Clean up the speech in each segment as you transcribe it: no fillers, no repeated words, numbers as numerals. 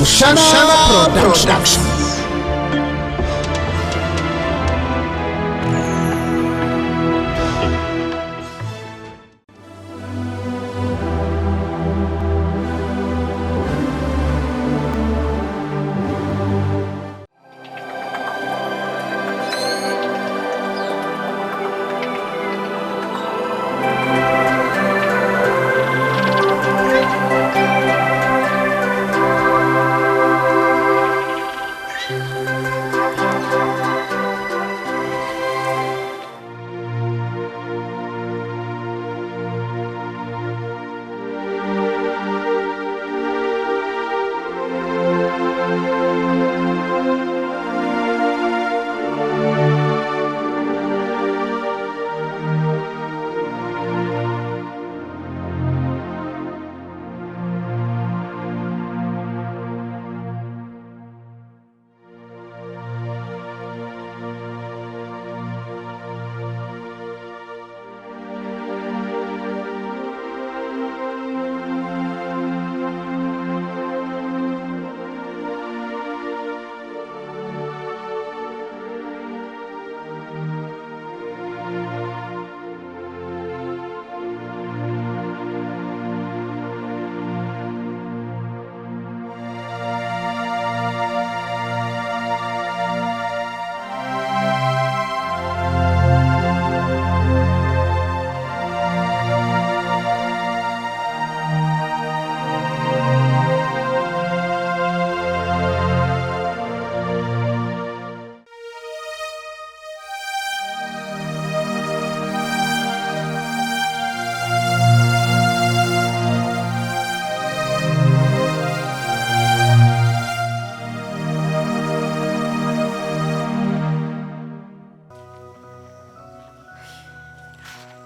Mushana Production.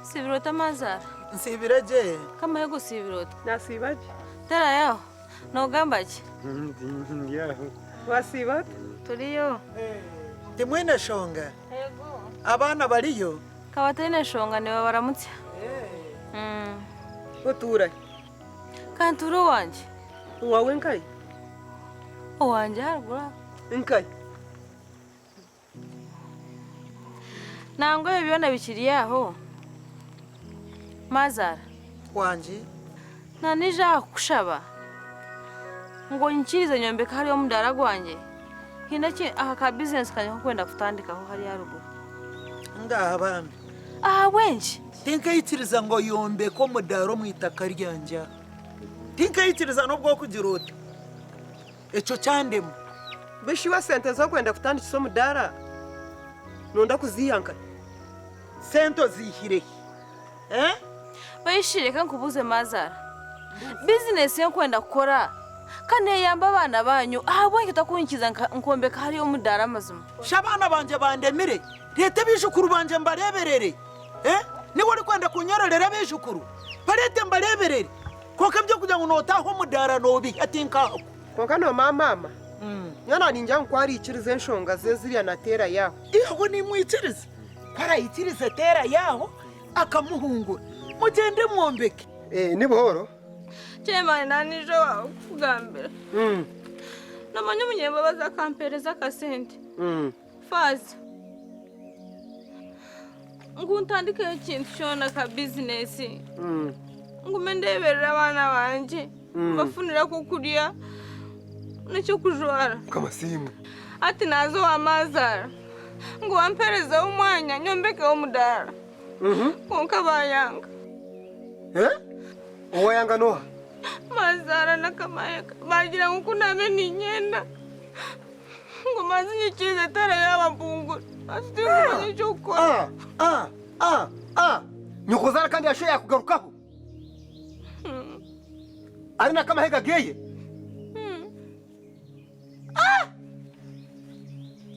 Sibirota mazara. Nsibiraje. Kama yego sibirota. Nasibaje. Tera yao. No gambaje. Yaho. Wasibata? Turiyo. Timwene shonga. Yego. Abana bariyo. Kawatene shonga niwe baramutse. Otura. Kanturo wanje. Wawe nkai? Wanje harugura. Nkai. Nango ebyona bikiri yaho. Mazara. Wanje. Nanija kushaba. Ngo nkirize nyombe kari yo mudara gwanje. Hinaki aka business kanye kwenda kutandika ho hari yarugo. Ngaha bambi. Wenji. Tinkayitiriza ngo yombe ko mudaro mwitaka ryanja. Tinkayitiriza no bwo kugirota. Eco cyandemo. Bishiwa sente zo kwenda kutandika so mudara. Nonda kuziyanka. Sento zihire. Bayishire kankubuze mazara. Business yo kwenda gukora. Kane yamba abana banyu wengi takunkiza nkombe kari yo mudara mazuma. Shabana banje bandemire. Leta bishukuru banje mbareberere. Ni wari kwenda kunyororera bishukuru. Barete mbareberere. Koka byo kugira ngo notaho mudara nobi atinka. Koka no mama. Nyana ninja nkwari ikirize nshonga zeziriya natera yaho. Iho ni mwitirize. Para itirize tera yaho akamuhungura. Mugende mwombeke. Ni buhoro. Chema nanijo wa kugambira. Namanyo munyemba baza kampereza kasente. Fazi. Nguntandike ikintu cyona ka business. Ngumendebera abana banje. Bafunira kukurya. Nicyo kujwara. Kamasimu. Ati nazo wa mazara. Ngo wampereza umwanya nyombeke wo mudara. Konka bayanga. Uwayanga noha? Mazara na kamayaka. Bagira ngo kuname ni nyenda. Ngo mazinye chize tara y'abambungu. Asite ngo nicyo ukora. Nyukozara kandi yashoye yakugarukaho. Ari na kamahega geye.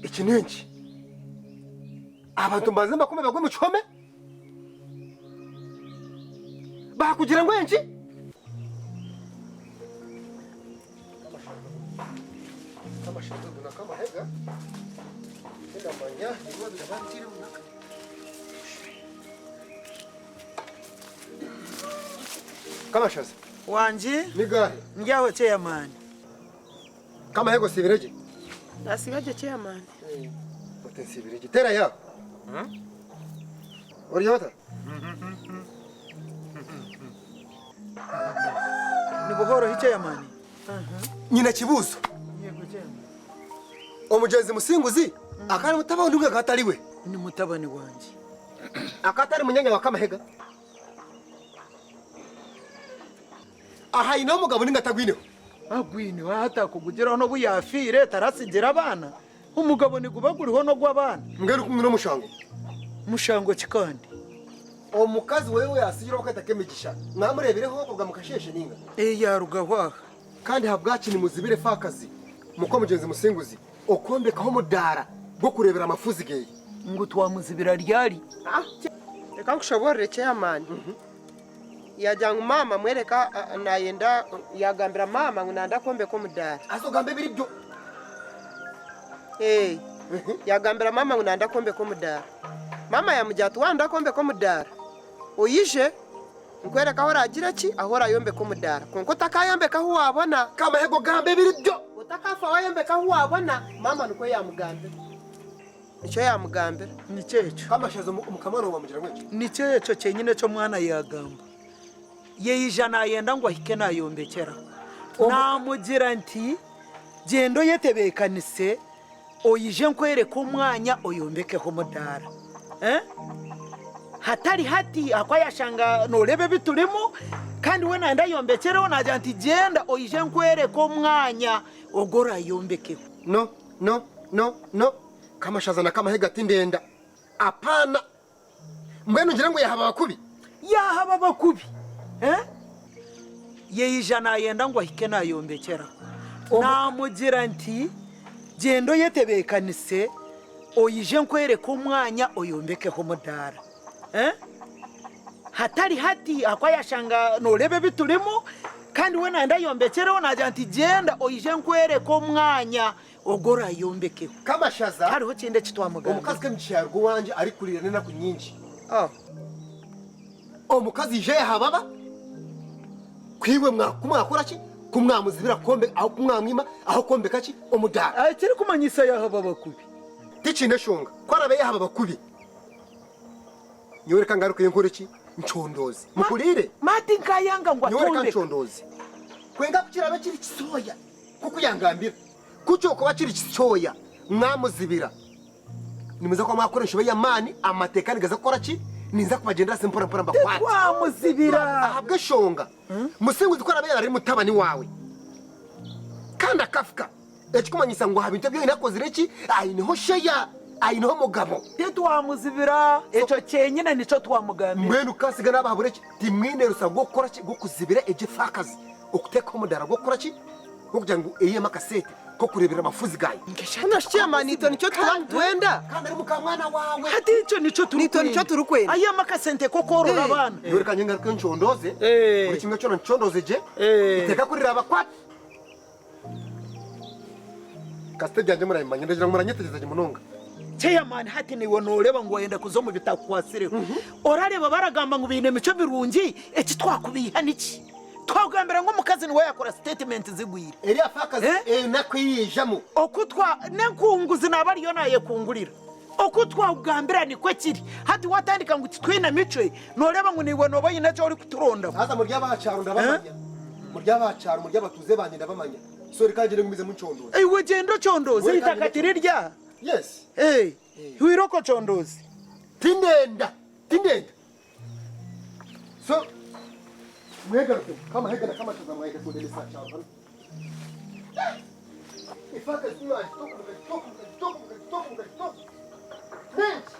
Iki nenshi. Abantu mbanze bakome bagwe mu cyome. Bakugira ngo enshi. Kamashizo na kamahega. Enda manya niba bibantire munaka. Kamashaza. Wanje Nigahe. Njyaho chairman. Kama hego sibireje. Nasigaje chairman. Ote sibireje. Tera ya. Oriyota. Ni buhoro hice yamani. Nyina kibuzo. Yego chairman. Omugenzi musinguzi akari mutabani umwe gatariwe. Ni mutabani wanje. Akatari munyanya wa Kamahega. Aha ino mugabo ningatagwineho. Agwine wahata kugugeraho no buyafire tarasigira abana. Umugabo ni gubaguriho no gw'abana. Mbere kumwe no mushango. Mushango kikandi. Omukazi wewe yasigira bakata kemegisha. Mwamurebereho kubwa mukasheshe ninga. Yarugahwa. Kandi habwaci ni muzibire fakazi. Muko mugenzi musinguzi okombekaho mudara bwo kurebera amafuzi geye. Ngo twamuzibira ryari. Reka nkushoborere chairman. Yajyanga mama mwereka nayenda yagambira mama ngo nanda kombe ko mudara. Azogambe biri byo. Yagambira mama ngo nanda kombe ko mudara. Mama yamujyatu wanda kombe ko mudara. Oyije nkwereka aho ragira ki aho rayombe ko mudara. Konko takayombe ka huwabona. Kamahego gambe biri byo. Utakafa wayombe ka huwabona. Mama nuko yamugambira. Icyo yamugambira. Ni cyeco. Kamashazo umukamano bamugira ngwiki. Ni cyeco cyenyine cyo mwana yagamba. Yeyijana yenda ngo ahike nayombekera. Namugira nti gendo yetebekanise oyije nkwereka umwanya oyombekeho mudara. Hatari hati akwayashanga norebe biturimo kandi we nanda yombekereho najya nti genda oyije nkwereka umwanya ogora yombekeho. No. Kamashaza na Kamahega tindenda. Apana. Mbene ngira ngo yahaba bakubi. Yahaba bakubi. Yeyijana yenda ngo ahike nayombekera. Namugira nti gendo yetebekanise oyije nkwereka umwanya oyombekeho mudara. Hatari hati akwayashanga norebe biturimo kandi we nanda yombekereho najya nti genda oyije nkwereka umwanya ogora yombekeho. Kamashaza hariho kinde kitwamugamba. Omukazi kemiciyargo wanje ari kurira nena kunyinji. Omukazi je yahababa kwiwe mwakora ki kumwamuzibira kombe aho kumwamwima aho kombe kaki omudara. Kiri kumanyisa yahaba bakubi. Tikine shonga kwarabe yahaba bakubi. Nyoreka ngaruka yenkore ki nchondozi mukurire mati nkayanga ngo atombe. Nyoreka nchondozi kwenga kukirabe kiri kisoya kuko yangambira kucyo kuba kiri kisoya mwamuzibira nimuza kwa mwakoresha ya mani amateka nigaza gukora ki ninza kubagendera sempora mbakwati twamuzibira ahabwe shonga musinguzi ko arabe yari mutabani wawe kandi akafika ekikumanyisa ngo habintu byo inakoze reki ayiniho sheya ayiniho mugabo twamuzibira eco cyenyine nico twamugambira. Mbene ukasiga n'abahabure ki timwine rusa gwo gukora ki gwo kuzibira egifakazi okuteka omudara gwo gukora ki gwo kugira ngo eye makasete ko kurebera amafuzi gaye. Hano chairman ito nico twenda. Kandi ari mukamwana wawe. Hati ico nico turukwenda. Aya makasente ko korora abana. Yoreka nyenga ko nchondoze. Uri kimwe cyo nchondoze je. Iteka kurira abakwati. Kaste byanje murayimanya ndagira muranyeteza je munonga. Chairman hati ni wonoreba ngo yenda kuzomu bitakwasire. Orareba baragamba ngo bine mico birungi eki twakubiha niki. Twagambira ngo mukazi niwe yakora statement zigwira. Eri afakazi nakwiyijamo. Okutwa nenkunguzi nabariyo naye kungurira. Okutwa ugambira ni kwe kiri. Hati watandika ngo twina micwe noreba ngo niwe no bayina cyo uri kuturonda. Haza murya bacaro ndabamanya. Murya bacaro murya batuze banje ndabamanya. Sori kagire ngumize munchondoze. We gendo chondoze itakatiri rya. Yes. Huiroko chondozi. Tindenda. So, mwega kama hega na kama tazamaiga kudeli saa chao. Ifaka sima stop. Next.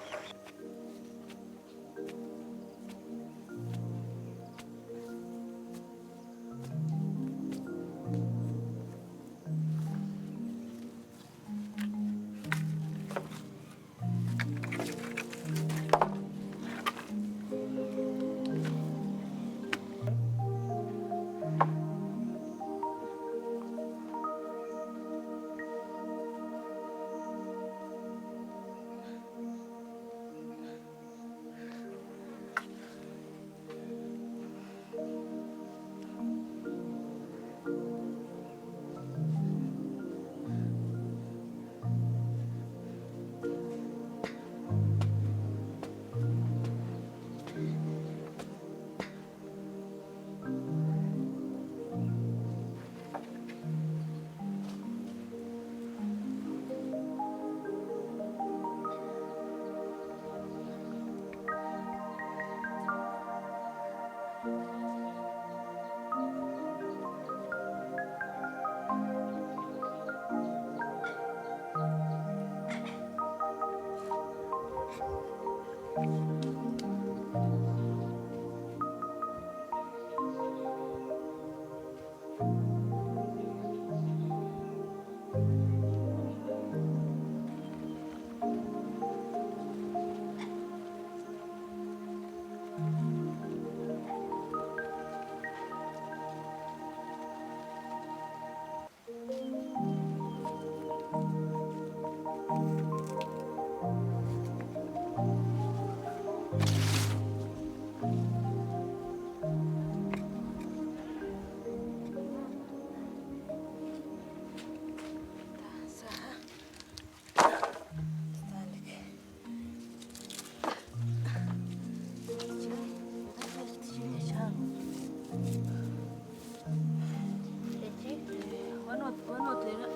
Bueno, tera.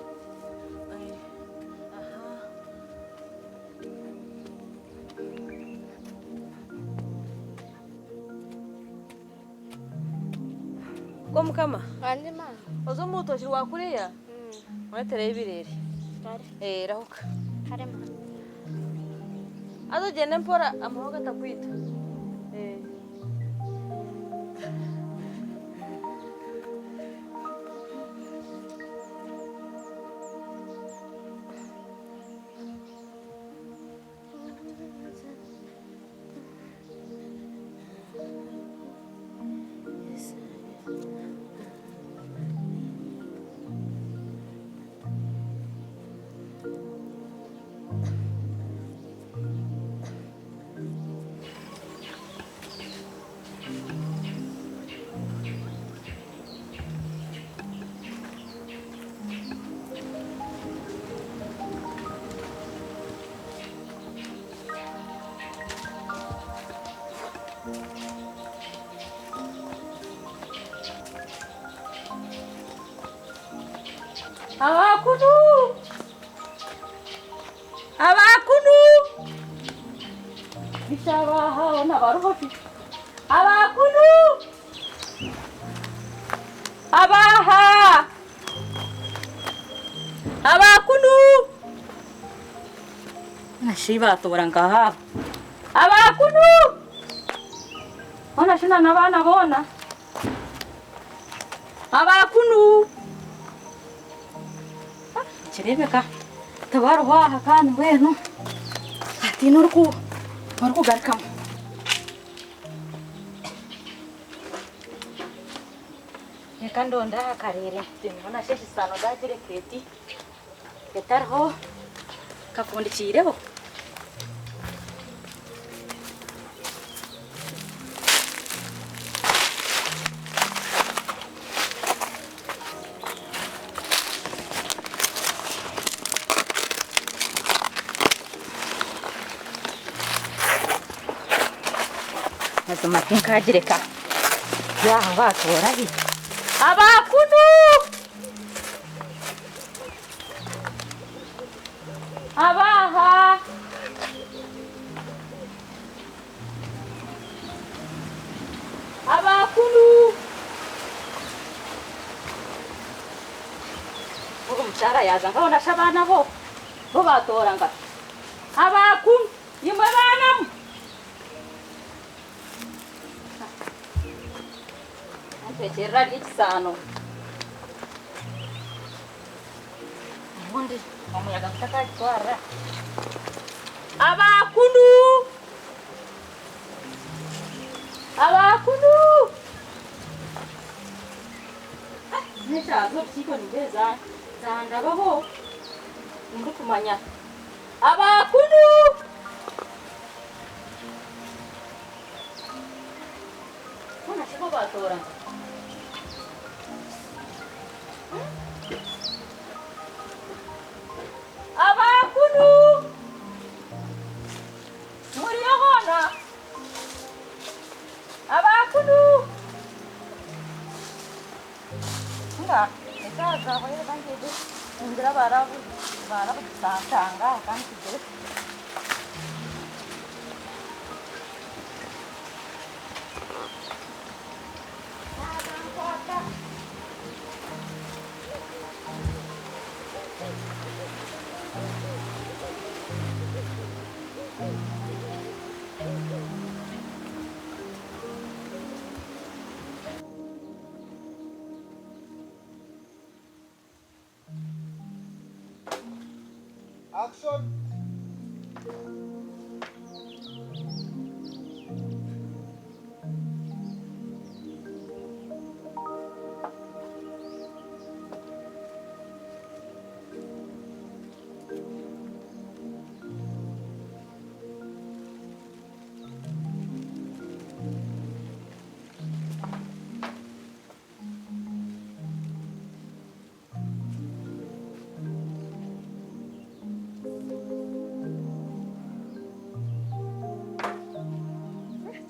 Aha. Komukama. Andi ma. Ozo muto shirwa kuriya. Mwatere ibirere. Kare. Rahuka. Kare ma. Azo jene mpora amuhoga takwita. Abakunu! Abakunu! Bishabaha ona baruhofi. Abakunu! Abaha! Abakunu! Nashiba torangaha. Abakunu! Ona shina nabana bona. Abakunu! Chirebeka tabaru waha kandi wenu ati nurku garkam ekando nda karere timona sheshi sano da dire kreti ketarho kafundi chireho Makin kajireka ya batora hi abakunu abaha abakunu uko mchara yaza ngabona shabana bo batoranga abakunu yimwe banamu Cerrar sano. Onde? Vamos ya gastaka twara. Abakunu! Abakunu! Nesha zo siko nibeza. Zanda babo. Ndi kumanya. Abakunu! Ona siko batora. Abakunu! Muriyahona! Abakunu! Enggak, kita agak banyak kan gitu. Indra barang tangga kan gitu. Action!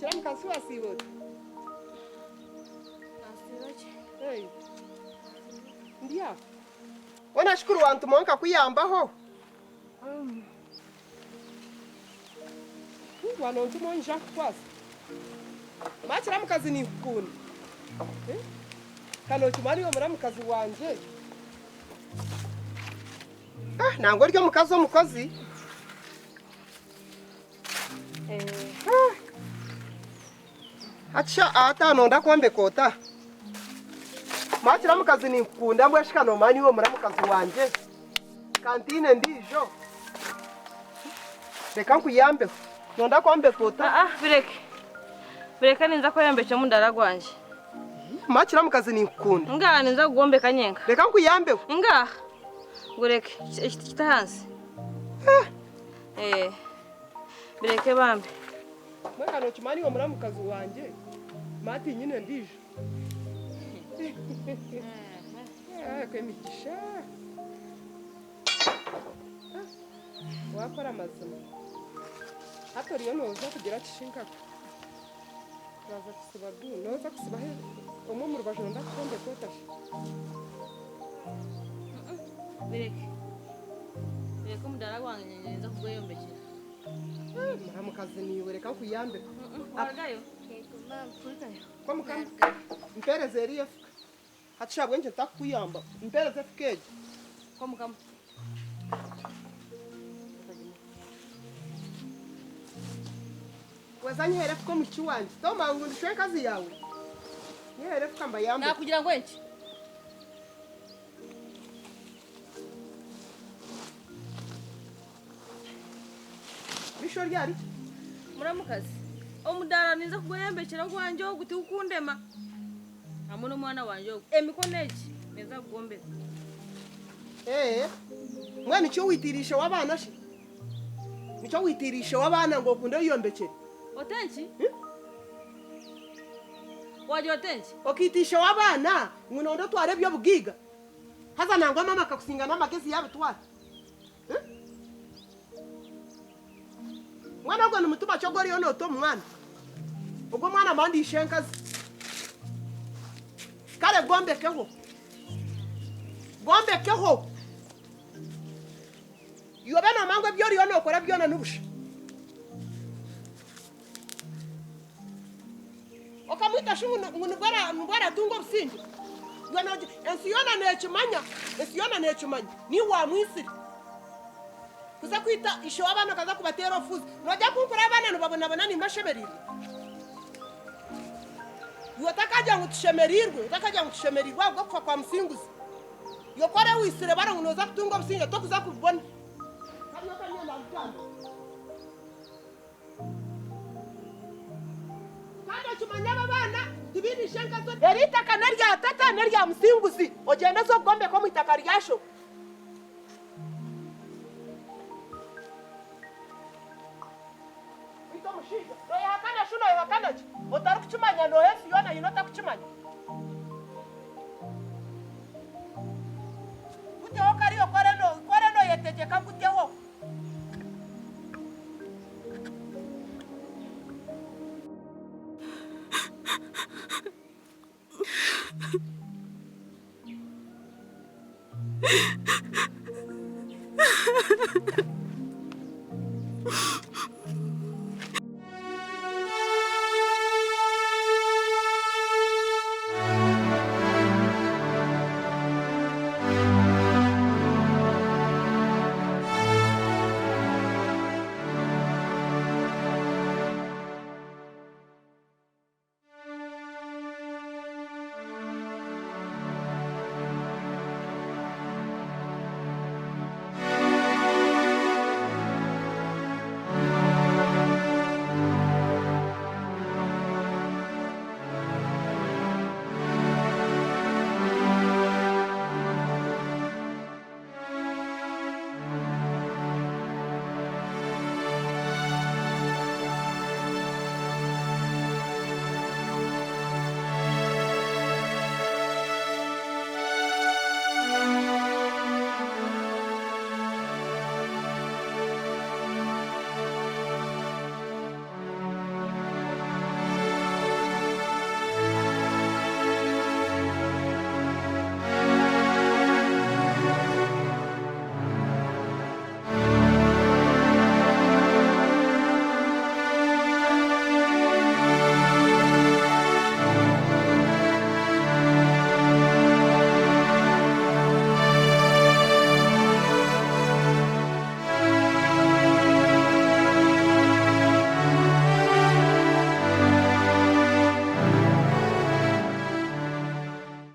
Kyomukazi wasiibota? Nasibaje. Hey. Ndi aho. wanashukuru wantu monka kuyambaho wanontu monja kwaza machira mukazi ni kuni kano kimari omura mukazi wanje nango ryo mukazi omukozi acha atano ndakwambe kota machira mukazi ni kunda mbwashika no mani omura mukazi wanje kantine ndijo reka nkuyambe nonda kwambe kota bireke ninza ko yambeke mundara gwanje machira mukazi ni kunda nga ninza kugombeka nyenga reka nkuyambe nga gureke kita hansi bireke bambe mweka no kimani omura mukazi wanje mati nyine ndijo kwemigisha wakora amazima hato riyo noza kugira kishinka baza kusiba noza kusiba he umwe mu rubajo ndakombe kotashe bireke mundara gwange nyenza kugoyombekera mara mukazi niwe reka nkuyambe waragayo kwa mukama mpereze eriye fuka hatishabwe nje takuyamba mpereze fukeje kwa mukama wazanye here fuko muchi wanje toma ngo ndishwe kazi yawe here fuka mbayambe nakugira ngo enki bisho ryari muramukazi omudara ninza kugoyembekera gwanje oguti ukundema hamwe n'umwana wanje emikoneki ninza kugombeka mwana icyo witirisha w'abana shi nicyo witirisha w'abana ngo kunde yombekere otenki waje otenki okitisha w'abana ngunondo tware byo bugiga haza nangwa mama kakusinga n'amagezi yabe tware mwana gwa n'umutuba cyo gori yono to mwana ubwo mwana mandi ishenkazi kare gombekeho yobe no mangwe byori yono okora byona n'ubusha okamwita shungu ngubara tungo busingi yono ensiyona nechimanya ni wa mwisiri kuza kwita isho abana kaza kubatera ofuzi noja kunkura abana nubabona ni mashemerire yotakaja ngutushemerirwa ubwo kwa msinguzi yokore wisire bara ngunoza kutunga busingi to kuza kubona kandi chumanya babana tibini shenka zo erita kanarya tata narya msinguzi ogenda zo gombe ko mwitaka ryasho mushiga roya hakana shuno hakana chi otaru kuchumanya no hesi yona inota kuchumanya kuteho kariyo koreno yetegeka kuteho